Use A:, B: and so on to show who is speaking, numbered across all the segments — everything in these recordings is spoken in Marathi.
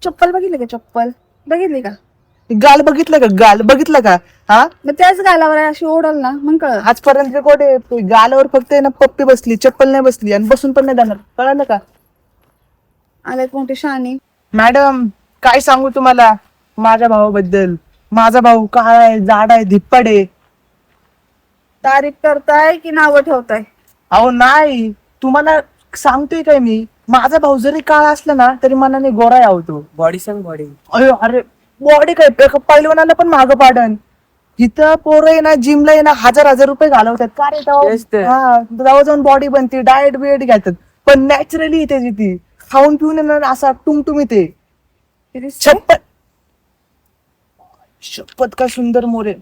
A: चप्पल बघितली का? चप्पल बघितली का?
B: गाल बघितलं का? गाल बघितलं का? हा,
A: मग त्याच गालावर आहे अशी ओढल ना मग कळत.
B: आजपर्यंत कोठे गालावर फक्त आहे ना पप्पी बसली, चप्पल नाही बसली आणि बसून पण नाही जाणार. कळालं का?
A: आल्यात मोठी शहाणी.
B: मॅडम काय सांगू तुम्हाला माझ्या भावाबद्दल. माझा भाऊ काळा आहे, जाड आहे, धिप्पाड आहे.
A: तारीफ करताय की नावं ठेवताय?
B: अहो नाही, तुम्हाला सांगतोय काय मी, माझा भाऊ जरी काळा असला ना तरी मनाने गोरा आवतो.
C: बॉडी सांग बॉडी.
B: अयो अरे, बॉडी काय पहिलवानाला पण मागं पाडन. इथं पोरं आहे ना, जिमला आहे ना, हजार हजार रुपये घालवतात का रे
C: तेच तर.
B: हा, तेव्हा जाऊन बॉडी बनते, डाएट बिएट घेतात. पण नॅचरली इथे ती खाऊन पिऊन आहे ना असा टुमटुम येते. शपथ शपथ का सुंदर मोरे.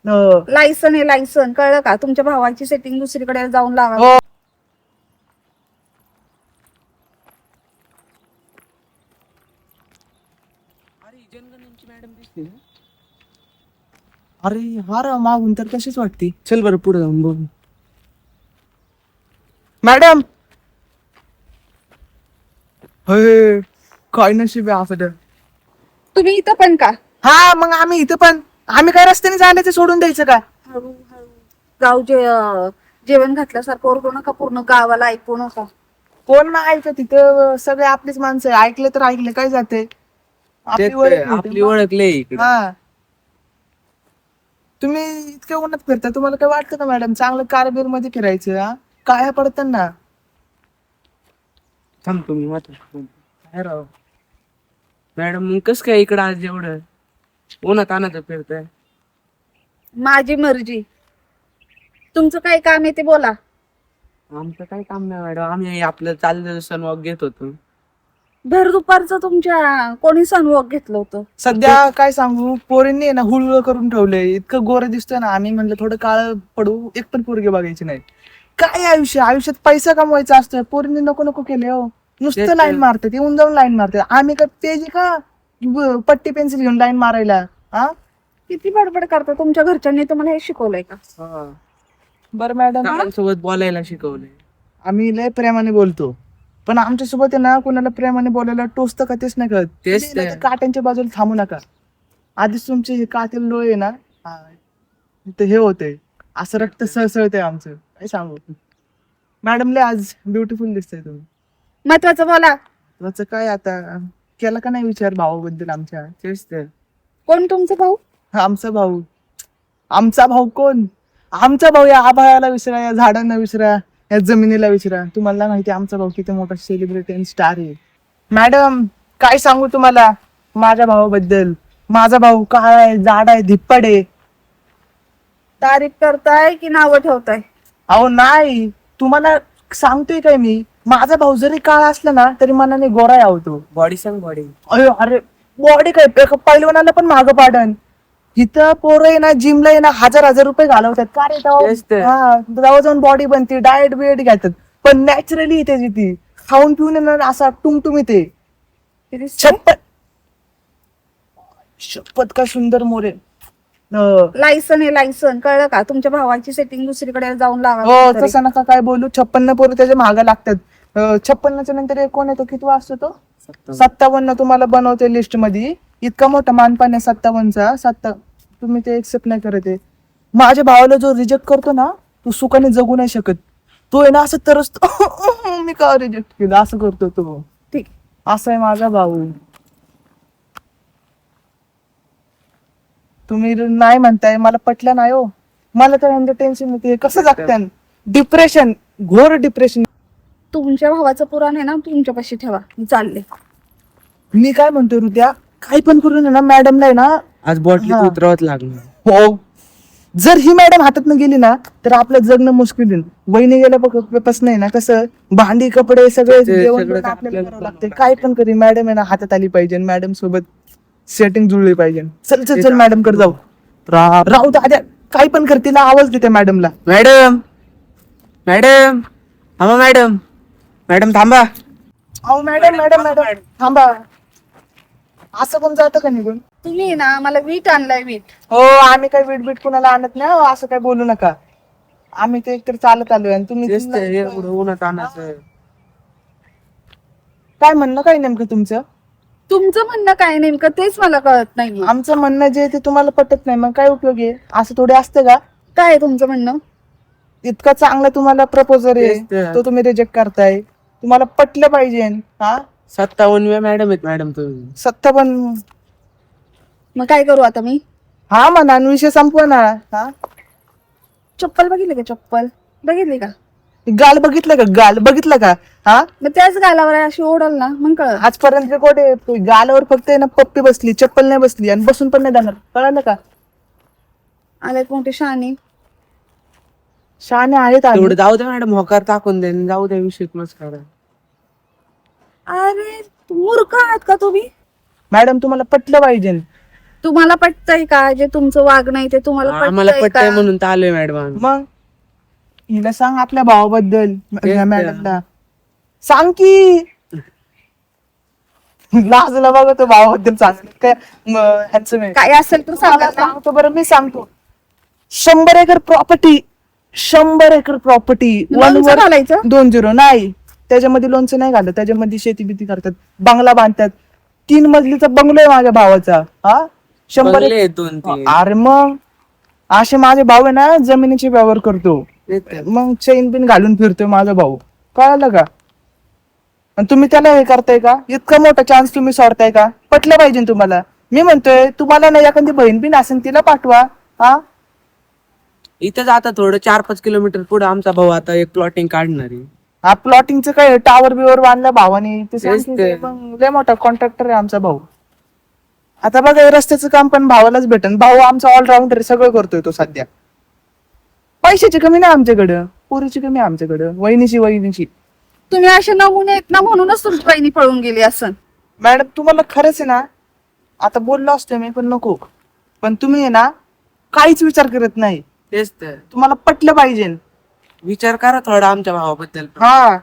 A: लायसन आहे लायसन, कळलं का? तुमच्या भावाची सेटिंग दुसरीकडे जाऊन लावा.
B: हो. अरे हा रा, मागून तर कशीच वाटते. चल बरं पुढे जाऊन बघू. मॅडम हे काय नशीब आहे आपलं.
A: तुम्ही इथं पण का?
B: हा मग आम्ही इथं पण, आम्ही काय रस्त्याने जाण्याचं सोडून द्यायचं का?
A: हळूहळू गाव जेवण घातल्यासारखं ओरडू नका, पूर्ण गावाला ऐकू नका.
B: कोण ना ऐकत तिथं, सगळे आपलीच माणसं आहे. ऐकले तर ऐकले काय जाते. आपली ओळख नाही
C: आपली
B: ते.
C: ओळख लय इकडे.
B: हा, तुम्ही इतक्या उन्हात फिरता, तुम्हाला काय वाटतं का मॅडम चांगलं कारबीर मध्ये फिरायचं? हा, काय पडतं ना.
C: थांब तुम्ही मात्र काय राव मॅडम, मग कस काय इकडं आज एवढं उन्हात अनात फिरताय?
A: माझी मर्जी. तुमचं काय काम आहे ते बोला.
C: आमचं काही काम नाही मॅडम, आम्ही आपलं चाललेलं सण वॉक घेत होतो.
A: भर दुपारचं तुमच्या कोणी सनवॉक घेतलं होतं?
B: सध्या काय सांगू, पोरींनी आहे ना हुळहुळ करून ठेवलंय. इतकं गोरं दिसतंय ना, आम्ही म्हणलं थोडं काळ पडू, एक पण पोरगे बघायची नाही. काय आयुष्यात पैसा कमवायचा असतोय. पोरींनी नको नको केले हो. नुसतं
C: तेच
B: लाईन
C: तर.
B: मारते, येऊन जाऊन लाईन मारते. आम्ही काय पेजी का पट्टी पेन्सिल घेऊन लाईन मारायला? हा,
A: किती बडबड करता? तुमच्या घरच्यांनी तुम्हाला हे शिकवलंय का?
C: हा.
B: बरं मॅडम,
C: सोबत बोलायला शिकवलंय.
B: आम्ही लय प्रेमाने बोलतो, पण आमच्या सोबत आहे ना कोणाला प्रेमाने बोलायला टोचतं का तेच नाही कळत.
C: तेच
B: तुम्ही ना
C: ते.
B: त्या काट्यांच्या बाजूला थांबू नका. आधीच तुमचे हे कातील डोळे आहे ना, हा, इथं हे होते, असं रक्त सळसळतंय आमचं. काय सांगू मॅडम, लय आज ब्युटिफुल दिसतंय तुम्ही.
A: महत्वाचं बोला.
B: त्याचं काय आता, केला का नाही विचार भावाबद्दल आमच्या?
C: तेच तर.
A: कोण तुमचं भाऊ?
B: आमचा भाऊ. आमचा भाऊ कोण? आमचा भाऊ या आभाळाला विसरा, या झाडांना विसरा, या जमिनीला विसरा. तुम्हाला माहिती आहे आमचा भाऊ किती मोठा सेलिब्रिटी आणि स्टार आहे. मॅडम काय सांगू तुम्हाला माझ्या भावाबद्दल. माझा भाऊ काळा आहे, जाड आहे, धिप्पाड आहे.
A: तारीफ करताय की नावं ठेवताय?
B: अहो नाही, तुम्हाला सांगतोय काय मी, माझा भाऊ जरी काळा असला ना तरी मनाने गोरा आवतो.
C: बॉडी सांग बॉडी.
B: अयो अरे, बॉडी काय पहिलवानाला पण मागं पाडन. इथं पोरं आहे ना, जिमला आहे ना, हजार हजार रुपये घालवतात का रे
C: तेच तर.
B: हा, तेव्हा जाऊन बॉडी बनते, डाएट बिएट घेतात. पण नॅचरली इथे ती खाऊन पिऊन आहे ना असा टुमटुम येते. शपथ शपथ का सुंदर मोरे.
A: लायसन आहे लायसन, कळलं का? तुमच्या भावाची सेटिंग दुसरीकडे जाऊन लावा.
B: हो,
A: कुठेतरी.
B: तसं नका काय बोलू. 56 पोरं त्याच्या मागे लागतात. 56च्या नंतर एक कोण येतो, किती वाजतो तो? 57 तुम्हाला बनवते लिस्ट मध्ये. इतका मोठा मानपान आहे 57चा. तुम्ही ते एक्सेप्ट नाही करत आहे. माझ्या भावाला जो रिजेक्ट करतो ना, तो सुखाने जगू नाही शकत. तो आहे ना असं तरसतो. मी का रिजेक्ट केलं असं करतो तो.
A: ठीक.
B: असं आहे माझा भाऊ. तुम्ही नाही म्हणताय, मला पटलं नाही हो. मला तर टेन्शन येते, कसं जगत्यान. डिप्रेशन, घोर डिप्रेशन.
A: तुमच्या भावाचं पुराण आहे ना, तुमच्यापाशी ठेवा. मी चालले.
B: मी काय म्हणतो ऋत्या, काही पण करून ना मॅडमला आहे ना.
C: आज बॉटली
B: हा.
C: उतरवत लागलं.
B: हो, जर ही मॅडम हातातनं गेली ना तर आपलं जगणं मुश्किल आहे. वहिनी गेल्यापासून आहे ना कसं, भांडी कपडे सगळे जेवण
C: सगळं
B: पण आपल्याला
C: आपल्याला
B: करावं लागते. काय पण करी, मॅडम आहे ना हातात आली पाहिजे, मॅडम सोबत सेटिंग जुळली पाहिजे. चल चल चल मॅडम कडे जाऊ. राहू दाद्या, काय पण कर, तिला आवाज देते मॅडमला.
C: मॅडम मॅडम थांबा मॅडम. मॅडम थांबा.
B: अहो मॅडम मॅडम मॅडम थांबा. असं कोण जातं का निघून?
A: तुम्ही ना मला वीट आणलाय, वीट.
B: हो, आम्ही काय वीट बीट कुणाला आणत नाही हो, असं काय बोलू नका. आम्ही ते एकतर चालत आलोय आणि तुम्ही
C: तेच तर, एवढं उन्हात आणायचं.
B: काय म्हणणं काय नेमकं तुमचं?
A: तुमचं म्हणणं काय नेमकं तेच मला कळत नाही.
B: आमचं म्हणणं जे आहे ते तुम्हाला पटत नाही, मग काय उपयोग आहे? असं थोडे असतं का?
A: काय आहे तुमचं म्हणणं?
B: इतका चांगला तुम्हाला प्रपोजल आहे,
C: तेच तर.
B: तो तुम्ही रिजेक्ट करताय. तुम्हाला पटलं पाहिजे. हा
C: 57व्या मॅडम आहेत मॅडम तुम्ही.
B: सत्ता पण
A: मग काय करू आता मी?
B: हा म्हणा आणि विषय संपवा ना. हा
A: चप्पल बघितली का? चप्पल बघितली का?
B: गाल बघितलं का? गाल बघितलं का? हा
A: मग त्याच गालावर अशी ओढल ना मग कळत.
B: आजपर्यंत कोठे गालावर फक्त आहे ना पप्पी बसली, चप्पल नाही बसली आणि बसून पण नाही जाणार. कळालं का?
A: आले मोठे शहाणे.
B: शहाणे आहेत आम्ही.
C: तेवढं जाऊ दे मॅडम, होकार टाकून दे, जाऊ दे, विषय क्लोज करा.
A: अरे मूर्ख आहात का तुम्ही?
B: मॅडम तुम्हाला पटलं पाहिजे.
A: तुम्हाला पटतंय का जे तुमचं वागणं आहे ते तुम्हाला
C: आम्हाला
A: पटतंय
C: पटतंय
A: का?
C: म्हणून तर आलोय मॅडम आम्ही.
B: मग हिला सांग आपल्या भावाबद्दल.
C: तेच तर.
B: मॅडमला सांग की. लाजला बघा तो भावाबद्दल सांग काय ह्यांचं नाही.
A: काय असेल तर सांगा
B: मला
A: ना.
B: सांगतो बरं, मी सांगतो. 100 एकर प्रॉपर्टी, 100 एकर प्रॉपर्टी,
A: लोणचं घालायचं?
B: 20 नाही. त्याच्यामध्ये लोणचं नाही घालत, त्याच्यामध्ये शेती बिती करतात, बंगला बांधतात. 3 मजलीचा बंगलो आहे माझ्या भावाचा. हा 100
C: बंगले आहेत 2-3.
B: अरे मग असे माझे भाऊ आहे ना, जमिनीचे व्यवहार करतो.
C: तेच तर.
B: मग चैन बिन घालून फिरतोय माझा भाऊ. कळालं का? आणि तुम्ही त्याला हे करताय का? इतका मोठा चान्स तुम्ही सोडताय का? पटलं पाहिजे ना तुम्हाला. मी म्हणतोय तुम्हाला ना एखादी बहीण बिन असेल तिला पाठवा. हा
C: इथंच आता थोडं 4-5 किलोमीटर पुढे आमचा भाऊ आता एक प्लॉटिंग काढणार आहे.
B: हा प्लॉटिंगचं काय टावर बिवर बांधला भावाने ते
C: तेच
B: सांगतील
C: ते.
B: ते. मग लय मोठा कॉन्ट्रॅक्टर आहे आमचा भाऊ. आता बघा हे रस्त्याचं काम पण भावालाच भेटन. भाऊ आमचा ऑलराऊंडर सगळं करतोय तो सध्या. पैशाची कमी नाही आमच्याकडं, पोरीची कमी आहे आमच्याकडं, वहिनीची.
A: तुम्ही असे नमुने आहेत ना म्हणूनच तुमची बहिणी पळून गेली असं.
B: मॅडम तुम्हाला खरंच आहे ना, आता बोललो असतो मी पण नको, पण तुम्ही आहे ना काहीच विचार करत नाही.
C: तेच तर.
B: तुम्हाला पटलं पाहिजे.
C: विचार करा थोडा आमच्या भावाबद्दल.
B: हा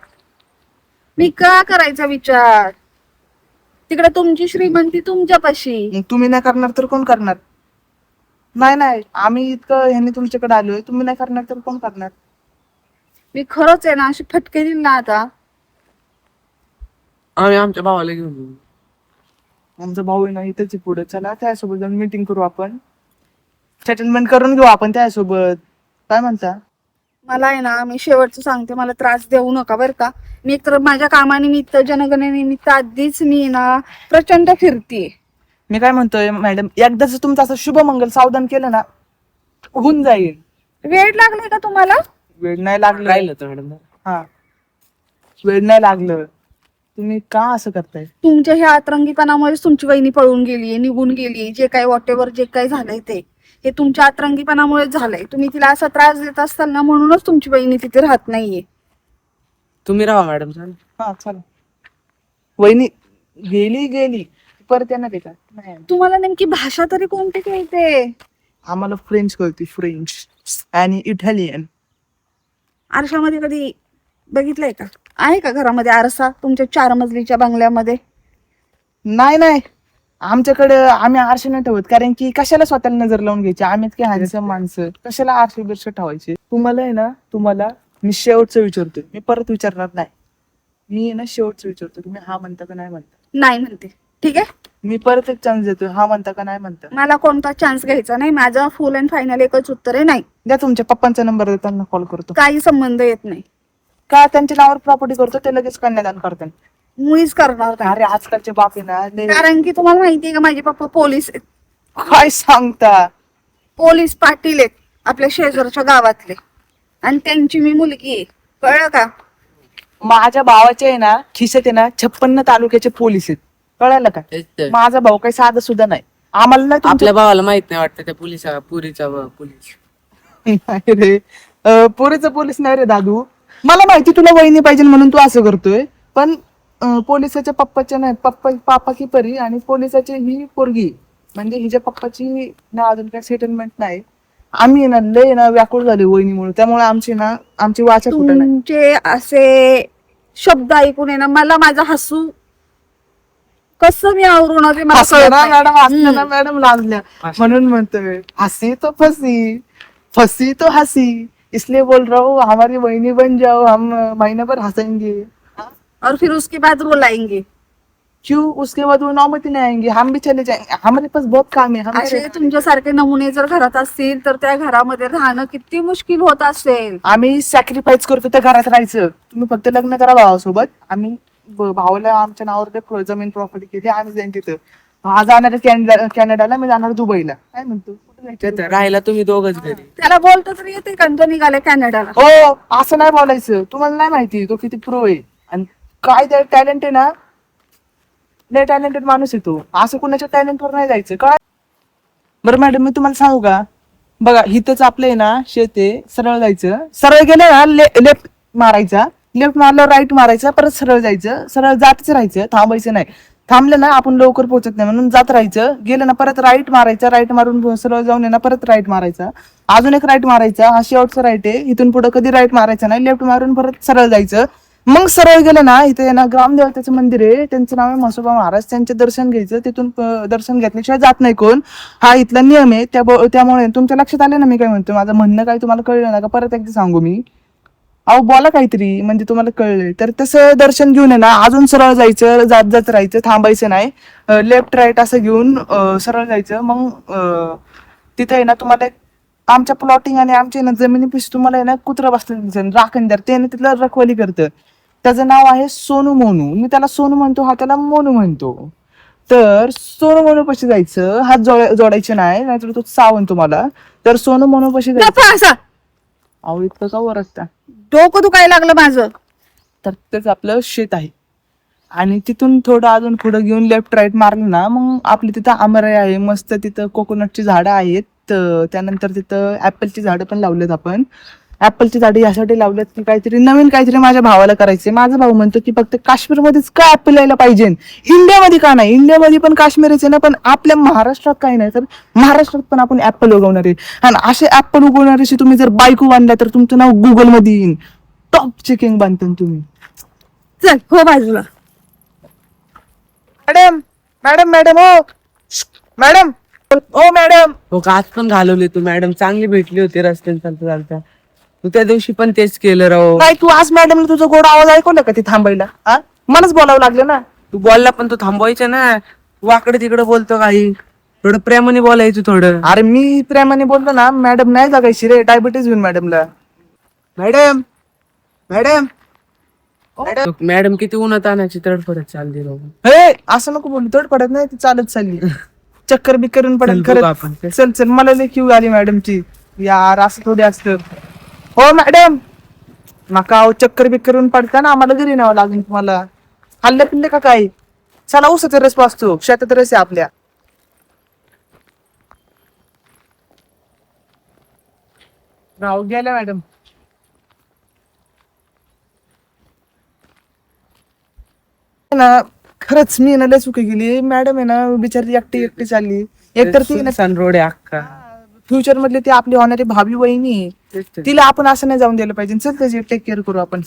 A: मी का करायचा विचार? तिकडे तुमची श्रीमंती तुमच्यापाशी.
B: मग तुम्ही नाही करणार तर कोण करणार? नाही आम्ही इतकं ह्यांनी तुमच्याकडे आलोय, तुम्ही नाही करणार तर कोण करणार?
A: मी खरंच आहे ना अशी फटके दिली ना आता.
C: आम्ही आमच्या भावाला घेऊन येऊ.
B: आमचा भाऊ आहे ना इथेच आहे पुढे. चला त्यासोबत जाऊन मीटिंग करू आपण, सेटलमेंट करून घेऊ आपण त्यासोबत. काय म्हणता?
A: मला आहे ना, मी शेवटचं सांगते, मला त्रास देऊ नका बरं का. मी एकतर माझ्या कामानिमित्त जनगणनेनिमित्त आधीच मी ना प्रचंड फिरतीये.
B: मी काय म्हणतोय मॅडम, एकदाच तुमचं असं शुभमंगल सावधान केलं ना होऊन जाईल.
A: वेळ लागलाय का तुम्हाला?
B: वेळ नाही लागलं.
C: राहिलं तर मॅडम.
B: हा वेळ नाही लागलं. तुम्ही का असं करताय?
A: तुमच्या ह्या अतरंगीपणामुळेच तुमची वहिनी पळून गेली, निघून गेली. जे काही वॉटेवर जे काही झालंय ते हे तुमच्या अतरंगीपणामुळेच झालंय. तुम्ही तिला असा त्रास देत असाल ना म्हणूनच तुमची बहिणी तिथे राहत नाहीये.
C: तुम्ही राहा मॅडम. चालेल.
B: हा चला. वहिनी गेली परत येणार आहे का? नाही.
A: तुम्हाला नेमकी भाषा तरी कोणती कळते?
B: आम्हाला फ्रेंच कळते, फ्रेंच आणि इटालियन.
A: आरशामध्ये कधी बघितलंय का? आहे का घरामध्ये आरसा तुमच्या 4 मजलीच्या बंगल्यामध्ये?
B: नाही आमच्याकडे आम्ही आरशे नाही ठेवत, कारण की कशाला स्वतःला नजर लावून घ्यायची. आम्ही इतके हॅन्डसम माणसं, कशाला आरशे बिरशे ठेवायचे. तुम्हाला आहे ना, तुम्हाला मी शेवटचं विचारतोय, मी परत विचारणार नाही. मी आहे ना शेवटचं विचारतो, तुम्ही हा म्हणता का नाही म्हणता?
A: नाही म्हणते. ठीक आहे,
B: मी परत एक चान्स देतोय, हा म्हणता का नाही म्हणता?
A: मला कोणता चान्स घ्यायचा नाही. माझं फुल अँड फायनल एकच उत्तर आहे, नाही.
B: द्या तुमच्या पप्पांचा नंबर, देताना कॉल करतो.
A: काही संबंध येत नाही.
B: का त्यांच्या नावावर प्रॉपर्टी करतो, ते लगेच कन्यादान करतात.
A: मुळीच करणार नाही.
B: अरे आजकालचे बाप आहे ना लय-
A: कारण की तुम्हाला माहितीये का माझे पप्पा पोलीस आहेत.
B: काय सांगता?
A: पोलीस पाटील आहेत आपल्या शेजारच्या गावातले, आणि त्यांची मी मुलगी आहे. कळलं का?
B: माझ्या भावाचे आहे ना खिशात आहे ना 56 तालुक्याचे पोलीस आहेत. कळालं का?
C: तेच तर.
B: माझा भाऊ काही साधा सुद्धा नाही. आम्हाला ना तुमच्या
C: आपल्या भावाला माहित नाही वाटतं त्या पुरीचा पोलीस.
B: नाही रे, पोरीचा पोलीस नाही रे दादू. मला माहिती तुला वहिनी पाहिजे म्हणून तू असं करतोय, पण पोलिसाच्या पप्पाच्या नाही, पापा की परी आणि पोलिसाची ही पोरगी, म्हणजे हिच्या पप्पाची ना अजून काही सेटलमेंट नाही. आम्ही ना लय ना व्याकुळ झाले वहिनीमुळे, त्यामुळे आमची वाचा कुठं नाही.
A: तुमचे असे शब्द ऐकून आहे ना मला माझं हसू कसं मी आवरून होते मला
B: हसलं
A: कळत
B: ना
A: नाही.
B: मॅडम, हसलं ना मॅडम, लाजल्या म्हणून म्हणतोय. हसी तो फसी, फसी तो हसी, इसलिए बोल रहा हूँ हमारी वहिनी बन जाओ, हम महीने भर हंसेंगे.
A: और फिर उसके बाद रुलाएंगे.
B: क्यों उसके बाद वो नौबती नहीं आएंगे, हम भी चले जाएंगे, हमारे पास बहुत काम है
A: असे
B: हमारे
A: तुमच्यासारखे नमुने जर घरात असतील तर त्या घरामध्ये राहणं किती मुश्किल होत असेल.
B: आम्ही सॅक्रिफाईस करतो त्या घरात राहायचं. तुम्ही फक्त लग्न करा भावासोबत. आम्ही भावाला आमच्या नावावर ते जमीन प्रॉपर्टी केली, आम्ही जाईन तिथं. हा जाणार आहे कॅनडाला, मी जाणार दुबईला. काय म्हणतो कुठे जायचं?
C: तिथं राहायला तुम्ही दोघच घरी.
A: त्याला बोलतो तरी येते का तो निघाले कॅनडाला.
B: हो, असं नाही बोलायचं. तुम्हाला नाही माहिती तो किती प्रो आहे आणि काय त्या टॅलेंट आहे ना, लय टॅलेंटेड माणूस आहे तो. असं कुणाच्या टॅलेंटवर नाही जायचं काय. बरं मॅडम, मी तुम्हाला सांगू का, बघा हिथंच आपलं आहे ना शेत आहे, सरळ जायचं. सरळ गेलं ना लेफ्ट मारायचा, लेफ्ट मारल्यावर राईट मारायचा, परत सरळ जायचं. सरळ जातच राहायचं, थांबायचं नाही. थांबलं ना आपण लवकर पोहोचत नाही, म्हणून जात राहायचं. गेलं ना परत राईट मारायचा, राईट मारून सरळ जाऊन ना परत राईट मारायचा, अजून एक राईट मारायचा. हा शेवटचा राईट आहे, इथून पुढे कधी राईट मारायचा नाही. लेफ्ट मारून परत सरळ जायचं. मग सरळ गेलं ना, इथे ना ग्रामदेवतेचं मंदिर आहे, त्यांचं नाव आहे म्हसोबा महाराज. त्यांचे दर्शन घ्यायचं. तिथून दर्शन घेतल्याशिवाय जात नाही कोण. हा इथला नियम आहे. त्यामुळे तुमच्या लक्षात आलं ना मी काय म्हणतो, माझं म्हणणं काय तुम्हाला कळलं ना का, परत एकदा सांगू मी. अहो बोला काहीतरी, म्हणजे तुम्हाला कळलंय तर. तसं दर्शन घेऊन आहे ना अजून सरळ जायचं, जात जात राहायचं, थांबायचं नाही. लेफ्ट राईट असं घेऊन सरळ जायचं. मग तिथे आहे ना तुम्हाला आमच्या प्लॉटिंग आणि आमच्या ना जमिनीपाशी तुम्हाला आहे ना कुत्रं बसलेलं दिसेल, राखणदार. ते ना तिथलं रखवाली करतं. त्याचं नाव आहे सोनू मोनू. मी त्याला सोनू म्हणतो, हा त्याला मोनू म्हणतो. तर सोनू मोनू पाशी जायचं, हात जोडायचे नाही, नाहीतर तो चावन तुम्हाला. तर सोनू मोनू पाशी जायचं.
A: गप्प असा
B: अहो इतकं का वर असता.
A: डोकं दुखायला लागलं माझं.
B: तर तेच आपलं शेत आहे आणि तिथून थोडं अजून पुढे घेऊन लेफ्ट राईट मारलं ना, मग आपली तिथं आमराई आहे मस्त. तिथं कोकोनटची झाडं आहेत. त्यानंतर तिथं ऍपलची झाडं पण लावलेत आपण. ऍपलची झाडं यासाठी लावलेत की काहीतरी नवीन काहीतरी माझ्या भावाला करायचे. माझा भाऊ म्हणतो की फक्त काश्मीरमध्येच का ऍपल यायला पाहिजे, इंडियामध्ये का नाही. इंडियामध्ये पण काश्मीरच आहे ना, पण आपल्या महाराष्ट्रात काही नाही. तर महाराष्ट्रात पण आपण ऍपल उगवणार आहे. आणि असे ऍपल उगवणाऱ्याशी तुम्ही जर बायको बांधल्या तर तुमचं नाव गुगल मध्ये येईल. टॉप चेकिंग बांधतो तुम्ही.
A: चल हो बाजूला.
B: मॅडम मॅडम मॅडम ओ मॅडम ओ मॅडम.
C: हो का, आज पण घालवली तू मॅडम, चांगली भेटली होती रस्त्याने चालता चालता. तू त्या दिवशी पण तेच केलं राव.
B: नाही तू आज मॅडम तुझा गोड आवाज ऐकवला का ते थांबायला? हा, मलाच बोलावं लागलं ना.
C: तू बोलला पण तू थांबवायचं ना. वाकडे तिकडे बोलतो काही, थोडं प्रेमाने बोलायचं थोडं.
B: अरे मी प्रेमाने बोललो ना, मॅडम नाही जगायची रे, डायबिटीज होईल मॅडमला. मॅडम मॅडम
C: मॅडम किती उन्हात आणायची तडफडत चालली राव.
B: हे असं नको बोलू, तड पडत नाही, ती चालत चालली. चक्कर बिक्कर पडत
C: चल बघू
B: खरंच.
C: आपण.
B: चल चल, मला लई क्यू आली मॅडमची यार, असं थोडी असतं. हो मॅडम नका अहो, चक्कर बिक्कर पडता ना, आम्हाला घरी न्यावं लागेल तुम्हाला. हल्ले पिल्ले का काय? चला उसाचा रस वाचतो, शेतात रस आहे आपल्या. राहू गेल्या मॅडम. ना खरंच मी ना लय चुकी केली. मॅडम आहे ना बिचारी एकटी एकटी चालली. एकतर ती ना
C: सन रोड आहे अख्खा.
B: फ्युचर मधली ती आपली होणारी भावी वहिनी आहे.
C: तेच तर.
B: तिला आपण असं नाही जाऊन द्यायला पाहिजे. चल त्याची टेक केअर करू आपण.